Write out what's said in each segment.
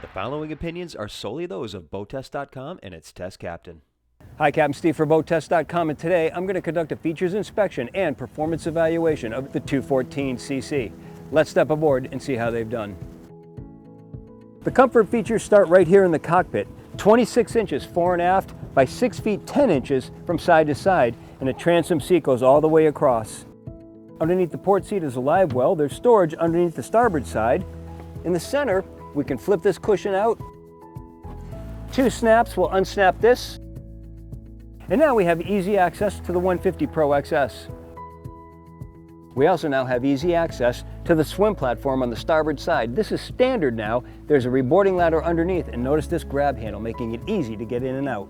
The following opinions are solely those of BoatTest.com and its test captain. Hi, Captain Steve for BoatTest.com, and today I'm going to conduct a features inspection and performance evaluation of the 214 CC. Let's step aboard and see how they've done. The comfort features start right here in the cockpit. 26 inches fore and aft by 6 feet 10 inches from side to side, and a transom seat goes all the way across. Underneath the port seat is a live well. There's storage underneath the starboard side. In the center, we can flip this cushion out. 2 snaps will unsnap this. And now we have easy access to the 150 Pro XS. We also now have easy access to the swim platform on the starboard side. This is standard now. There's a reboarding ladder underneath, and notice this grab handle, making it easy to get in and out.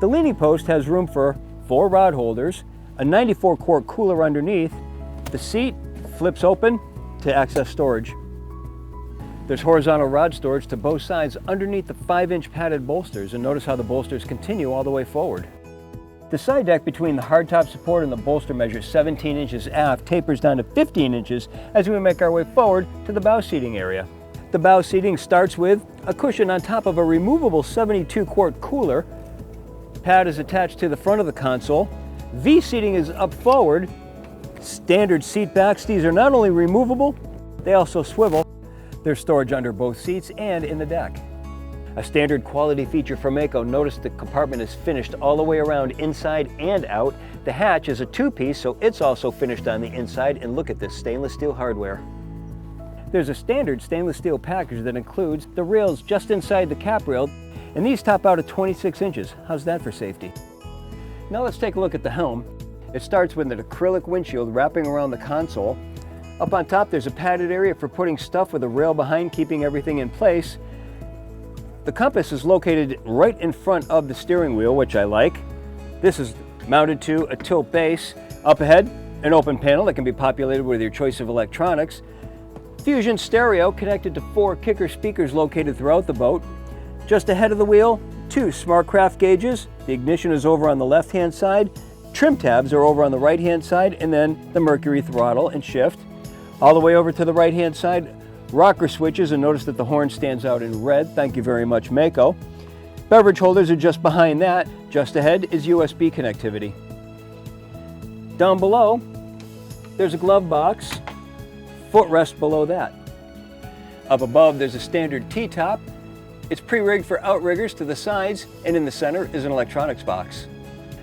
The leaning post has room for 4 rod holders, a 94-quart cooler underneath. The seat flips open to access storage. There's horizontal rod storage to both sides underneath the 5-inch padded bolsters, and notice how the bolsters continue all the way forward. The side deck between the hardtop support and the bolster measures 17 inches aft, tapers down to 15 inches as we make our way forward to the bow seating area. The bow seating starts with a cushion on top of a removable 72-quart cooler. Pad is attached to the front of the console. V seating is up forward. Standard seat backs. These are not only removable, they also swivel. There's storage under both seats and in the deck. A standard quality feature for MAKO, notice the compartment is finished all the way around inside and out. The hatch is a 2-piece, so it's also finished on the inside, and look at this stainless steel hardware. There's a standard stainless steel package that includes the rails just inside the cap rail, and these top out at 26 inches. How's that for safety? Now let's take a look at the helm. It starts with an acrylic windshield wrapping around the console. Up on top there's a padded area for putting stuff with a rail behind, keeping everything in place. The compass is located right in front of the steering wheel, which I like. This is mounted to a tilt base. Up ahead, an open panel that can be populated with your choice of electronics. Fusion stereo connected to 4 kicker speakers located throughout the boat. Just ahead of the wheel, 2 SmartCraft gauges. The ignition is over on the left-hand side. Trim tabs are over on the right-hand side, and then the Mercury throttle and shift. All the way over to the right-hand side, rocker switches, and notice that the horn stands out in red. Thank you very much, MAKO. Beverage holders are just behind that. Just ahead is USB connectivity. Down below, there's a glove box, footrest below that. Up above, there's a standard T-top. It's pre-rigged for outriggers to the sides, and in the center is an electronics box.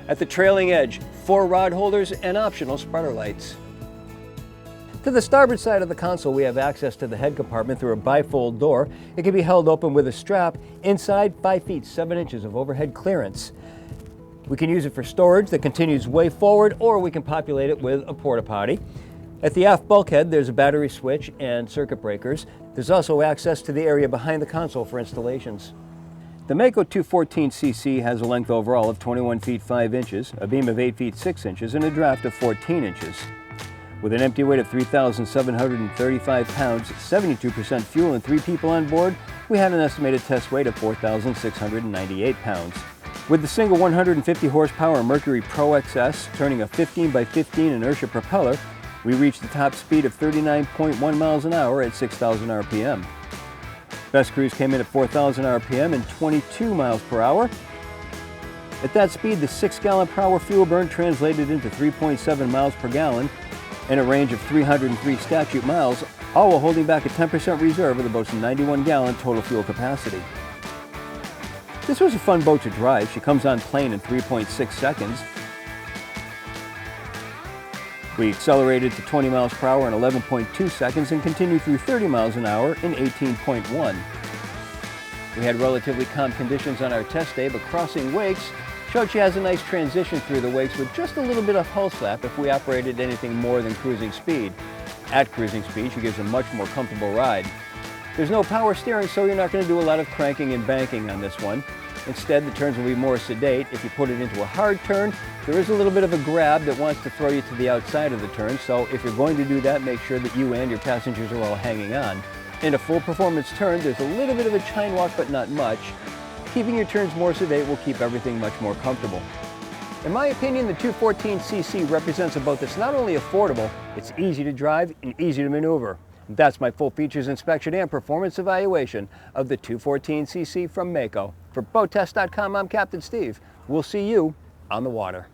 At the trailing edge, 4 rod holders and optional spreader lights. To the starboard side of the console, we have access to the head compartment through a bifold door. It can be held open with a strap. Inside, 5 feet 7 inches of overhead clearance. We can use it for storage that continues way forward, or we can populate it with a porta potty. At the aft bulkhead, there's a battery switch and circuit breakers. There's also access to the area behind the console for installations. The MAKO 214 CC has a length overall of 21 feet 5 inches, a beam of 8 feet 6 inches, and a draft of 14 inches. With an empty weight of 3,735 pounds, 72% fuel, and 3 people on board, we had an estimated test weight of 4,698 pounds. With the single 150 horsepower Mercury Pro XS turning a 15 by 15 inertia propeller, we reached the top speed of 39.1 miles an hour at 6,000 RPM. Best cruise came in at 4,000 RPM and 22 miles per hour. At that speed, the 6-gallon per hour fuel burn translated into 3.7 miles per gallon, and a range of 303 statute miles, all while holding back a 10% reserve of the boat's 91-gallon total fuel capacity. This was a fun boat to drive. She comes on plane in 3.6 seconds. We accelerated to 20 miles per hour in 11.2 seconds and continued through 30 miles an hour in 18.1. We had relatively calm conditions on our test day, but crossing wakes showed she has a nice transition through the wakes with just a little bit of hull slap if we operated anything more than cruising speed. At cruising speed, she gives a much more comfortable ride. There's no power steering, so you're not going to do a lot of cranking and banking on this one. Instead, the turns will be more sedate. If you put it into a hard turn, there is a little bit of a grab that wants to throw you to the outside of the turn, so if you're going to do that, make sure that you and your passengers are all hanging on. In a full performance turn, there's a little bit of a chine walk, but not much. Keeping your turns more sedate will keep everything much more comfortable. In my opinion, the 214 CC represents a boat that's not only affordable, it's easy to drive and easy to maneuver. That's my full features inspection and performance evaluation of the 214cc from MAKO. For BoatTest.com, I'm Captain Steve. We'll see you on the water.